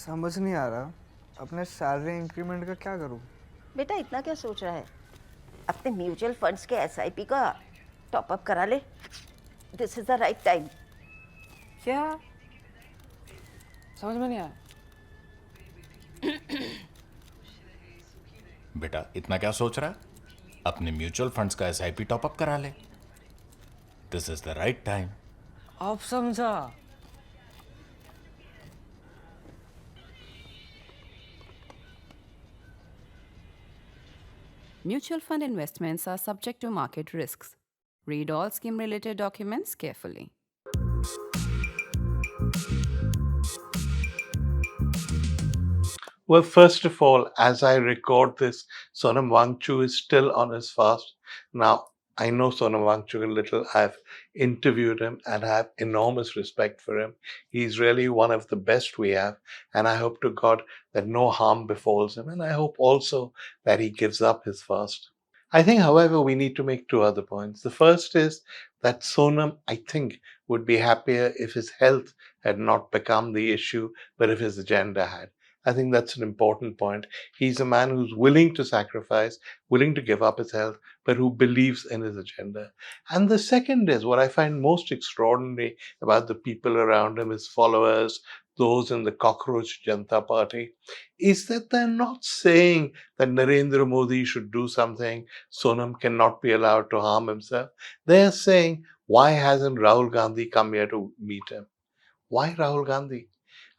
समझ नहीं आ रहा अपने सैलरी इंक्रीमेंट का क्या करूं। बेटा इतना क्या सोच रहा है? अपने म्यूचुअल फंड्स के एसआईपी का टॉप अप करा ले। This is the right time. क्या? समझ में नहीं आया। बेटा इतना क्या सोच रहा है? अपने म्यूचुअल फंड्स का एसआईपी टॉपअप करा ले। This is the right time. अब समझा। Mutual fund investments are subject to market risks. Read all scheme related documents carefully. Well, first of all, as I record this, Sonam Wangchuk is still on his fast. Now, I know Sonam Wangchuk a little. I've interviewed him and I have enormous respect for him. He's really one of the best we have. And I hope to God that no harm befalls him. And I hope also that he gives up his fast. I think, however, we need to make two other points. The first is that Sonam, I think, would be happier if his health had not become the issue, but if his agenda had. I think that's an important point. He's a man who's willing to sacrifice, willing to give up his health, but who believes in his agenda. And the second is what I find most extraordinary about the people around him, his followers, those in the cockroach Janata Party, is that they're not saying that Narendra Modi should do something, Sonam cannot be allowed to harm himself. They're saying, why hasn't Rahul Gandhi come here to meet him? Why Rahul Gandhi?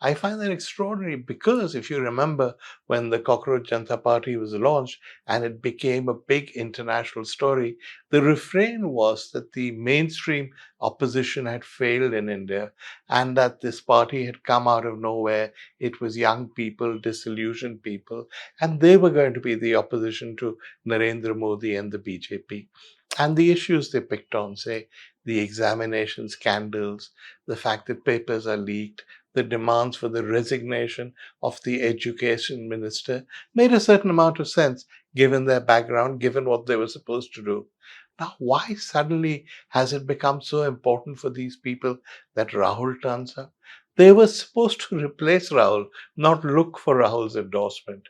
I find that extraordinary because if you remember when the Cockroach Janata Party was launched and it became a big international story, the refrain was that the mainstream opposition had failed in India and that this party had come out of nowhere. It was young people, disillusioned people, and they were going to be the opposition to Narendra Modi and the BJP. And the issues they picked on, say, the examination scandals, the fact that papers are leaked, the demands for the resignation of the education minister made a certain amount of sense given their background, given what they were supposed to do. Now, why suddenly has it become so important for these people that Rahul turns up? They were supposed to replace Rahul, not look for Rahul's endorsement.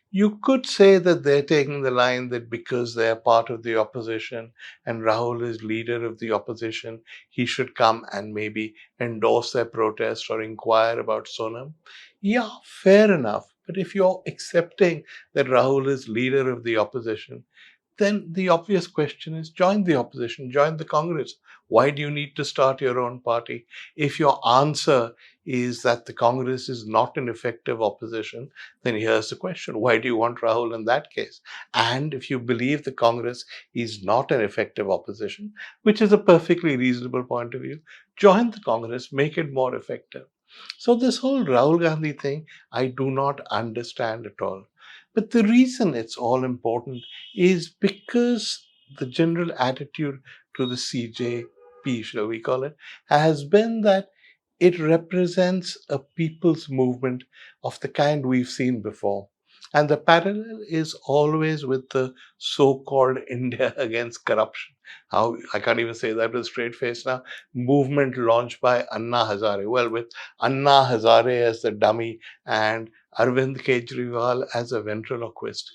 You could say that they're taking the line that because they are part of the opposition and Rahul is leader of the opposition, he should come and maybe endorse their protest or inquire about Sonam. Yeah, fair enough. But if you're accepting that Rahul is leader of the opposition, then the obvious question is join the opposition, join the Congress. Why do you need to start your own party? If your answer is that the Congress is not an effective opposition, then here's the question. Why do you want Rahul in that case? And if you believe the Congress is not an effective opposition, which is a perfectly reasonable point of view, join the Congress, make it more effective. So this whole Rahul Gandhi thing, I do not understand at all. But the reason it's all important is because the general attitude to the CJP, shall we call it, has been that it represents a people's movement of the kind we've seen before. And the parallel is always with the so-called India against corruption. How I can't even say that with a straight face now. Movement launched by Anna Hazare. Well, with Anna Hazare as the dummy and Arvind Kejriwal as a ventriloquist.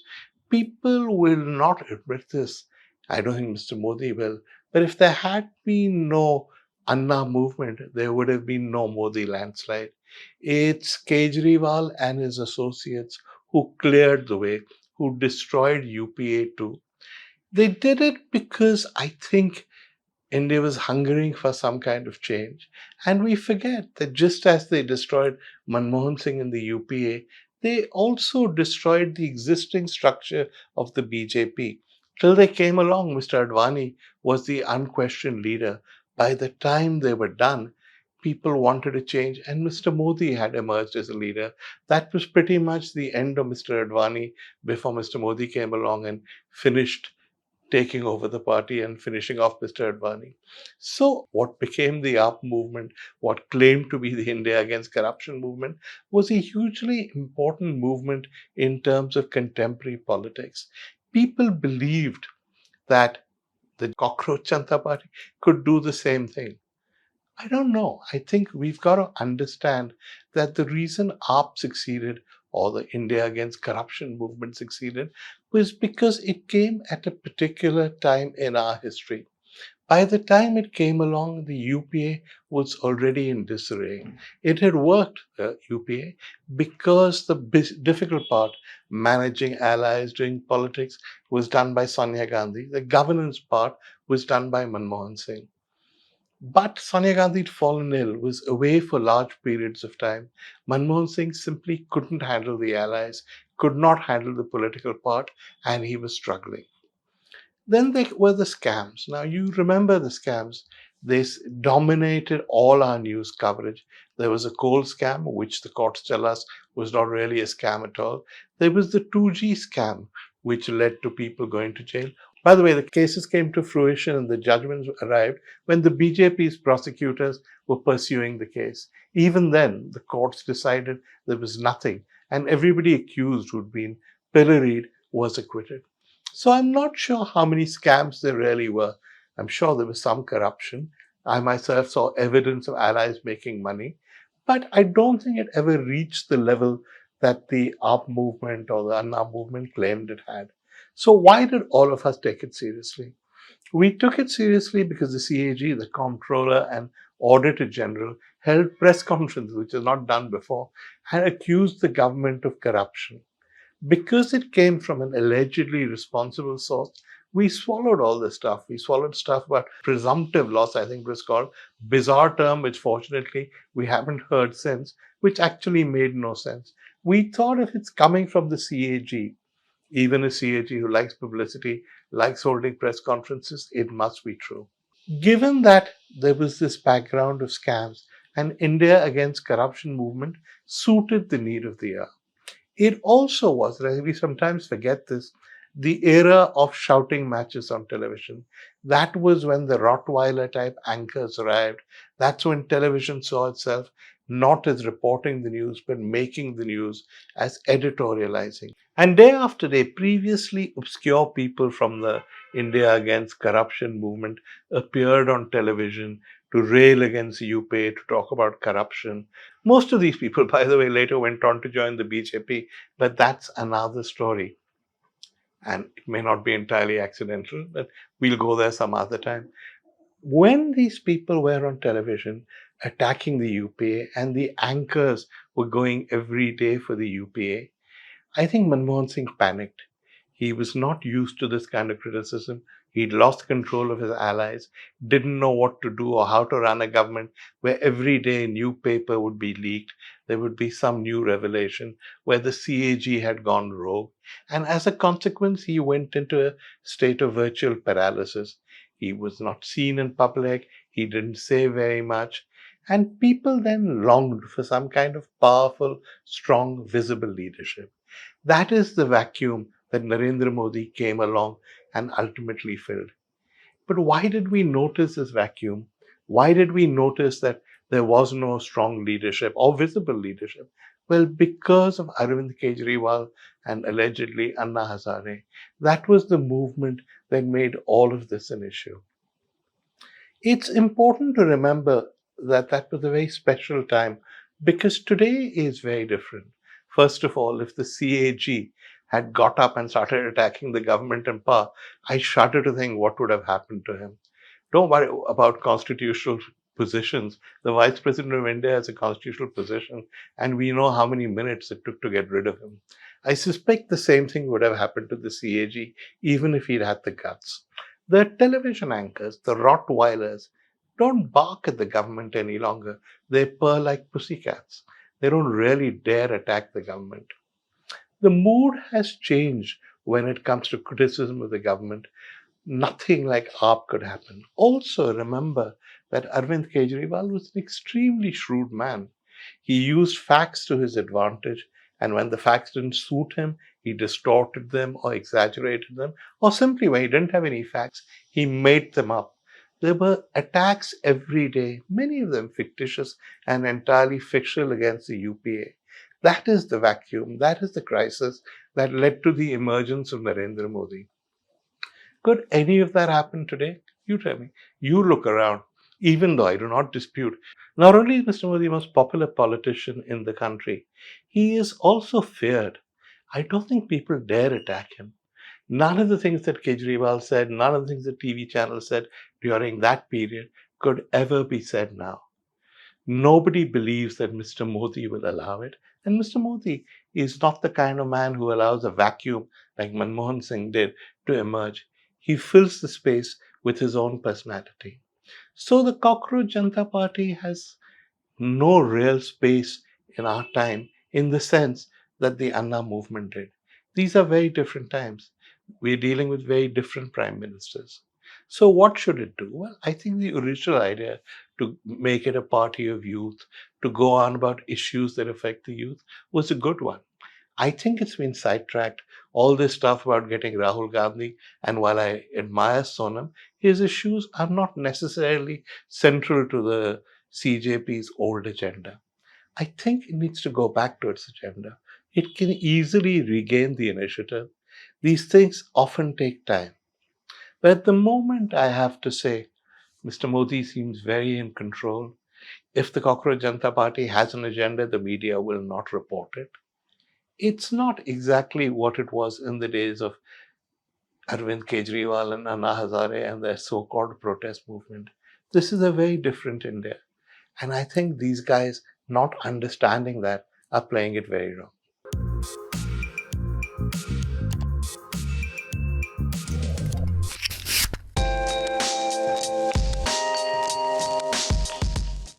People will not admit this. I don't think Mr. Modi will. But if there had been no Anna movement, there would have been no Modi landslide. It's Kejriwal and his associates who cleared the way, who destroyed UPA too. They did it because I think India was hungering for some kind of change. And we forget that just as they destroyed Manmohan Singh in the UPA, they also destroyed the existing structure of the BJP. Till they came along, Mr. Advani was the unquestioned leader. By the time they were done, people wanted a change, and Mr. Modi had emerged as a leader. That was pretty much the end of Mr. Advani before Mr. Modi came along and finished taking over the party and finishing off Mr. Advani. So, what became the AAP movement, what claimed to be the India Against Corruption movement, was a hugely important movement in terms of contemporary politics. People believed that the cockroach Janata Party could do the same thing. I don't know. I think we've got to understand that the reason AAP succeeded or the India Against Corruption movement succeeded was because it came at a particular time in our history. By the time it came along, the UPA was already in disarray. It had worked, the UPA, because the difficult part, managing allies, doing politics, was done by Sonia Gandhi. The governance part was done by Manmohan Singh. But Sonia Gandhi had fallen ill, was away for large periods of time. Manmohan Singh simply couldn't handle the allies, could not handle the political part, and he was struggling. Then there were the scams. Now, you remember the scams. Dominated all our news coverage. There was a coal scam, which the courts tell us was not really a scam at all. There was the 2G scam, which led to people going to jail. By the way, the cases came to fruition and the judgments arrived when the BJP's prosecutors were pursuing the case. Even then, the courts decided there was nothing, and everybody accused who'd been pilloried was acquitted. So I'm not sure how many scams there really were. I'm sure there was some corruption. I myself saw evidence of allies making money, but I don't think it ever reached the level that the AAP movement or the Anna movement claimed it had. So why did all of us take it seriously? We took it seriously because the CAG, the Comptroller and Auditor General, held press conferences, which is not done before, and accused the government of corruption. Because it came from an allegedly responsible source, we swallowed all this stuff. We swallowed stuff about presumptive loss, I think it was called, bizarre term, which fortunately we haven't heard since, which actually made no sense. We thought if it's coming from the CAG, even a CAG who likes publicity, likes holding press conferences, it must be true. Given that there was this background of scams, an India Against Corruption movement suited the need of the hour. It also was, we sometimes forget this, the era of shouting matches on television. That was when the Rottweiler type anchors arrived. That's when television saw itself not as reporting the news, but making the news, as editorializing. And day after day, previously obscure people from the India Against Corruption movement appeared on television to rail against UPA, to talk about corruption. Most of these people, by the way, later went on to join the BJP, but that's another story. And it may not be entirely accidental, but we'll go there some other time. When these people were on television attacking the UPA and the anchors were going every day for the UPA, I think Manmohan Singh panicked. He was not used to this kind of criticism. He'd lost control of his allies, didn't know what to do or how to run a government where every day a new paper would be leaked. There would be some new revelation where the CAG had gone rogue. And as a consequence, he went into a state of virtual paralysis. He was not seen in public. He didn't say very much. And people then longed for some kind of powerful, strong, visible leadership. That is the vacuum that Narendra Modi came along and ultimately filled. But why did we notice this vacuum? Why did we notice that there was no strong leadership or visible leadership? Well, because of Arvind Kejriwal and allegedly Anna Hazare. That was the movement that made all of this an issue. It's important to remember that that was a very special time because today is very different. First of all, if the CAG had got up and started attacking the government in power, I shudder to think what would have happened to him. Don't worry about constitutional positions. The Vice President of India has a constitutional position, and we know how many minutes it took to get rid of him. I suspect the same thing would have happened to the CAG, even if he'd had the guts. The television anchors, the Rottweilers, don't bark at the government any longer. They purr like pussycats. They don't really dare attack the government. The mood has changed when it comes to criticism of the government. Nothing like AAP could happen. Also, remember that Arvind Kejriwal was an extremely shrewd man. He used facts to his advantage, and when the facts didn't suit him, he distorted them or exaggerated them, or simply when he didn't have any facts, he made them up. There were attacks every day, many of them fictitious and entirely fictional against the UPA. That is the vacuum, that is the crisis that led to the emergence of Narendra Modi. Could any of that happen today? You tell me. You look around. even though I do not dispute, not only is Mr. Modi the most popular politician in the country, he is also feared. I don't think people dare attack him. None of the things that Kejriwal said, none of the things that TV channels said during that period could ever be said now. Nobody believes that Mr. Modi will allow it. And Mr. Modi is not the kind of man who allows a vacuum like Manmohan Singh did to emerge. He fills the space with his own personality. So the Cockroach Janata Party has no real space in our time in the sense that the Anna movement did. These are very different times. We're dealing with very different prime ministers. So what should it do? Well, I think the original idea to make it a party of youth, to go on about issues that affect the youth, was a good one. I think it's been sidetracked. All this stuff about getting Rahul Gandhi, and while I admire Sonam, his issues are not necessarily central to the CJP's old agenda. I think it needs to go back to its agenda. It can easily regain the initiative. These things often take time. But at the moment, I have to say, Mr. Modi seems very in control. If the Cockroach Janata Party has an agenda, the media will not report it. It's not exactly what it was in the days of Arvind Kejriwal and Anna Hazare and their so-called protest movement. This is a very different India. And I think these guys, not understanding that, are playing it very wrong.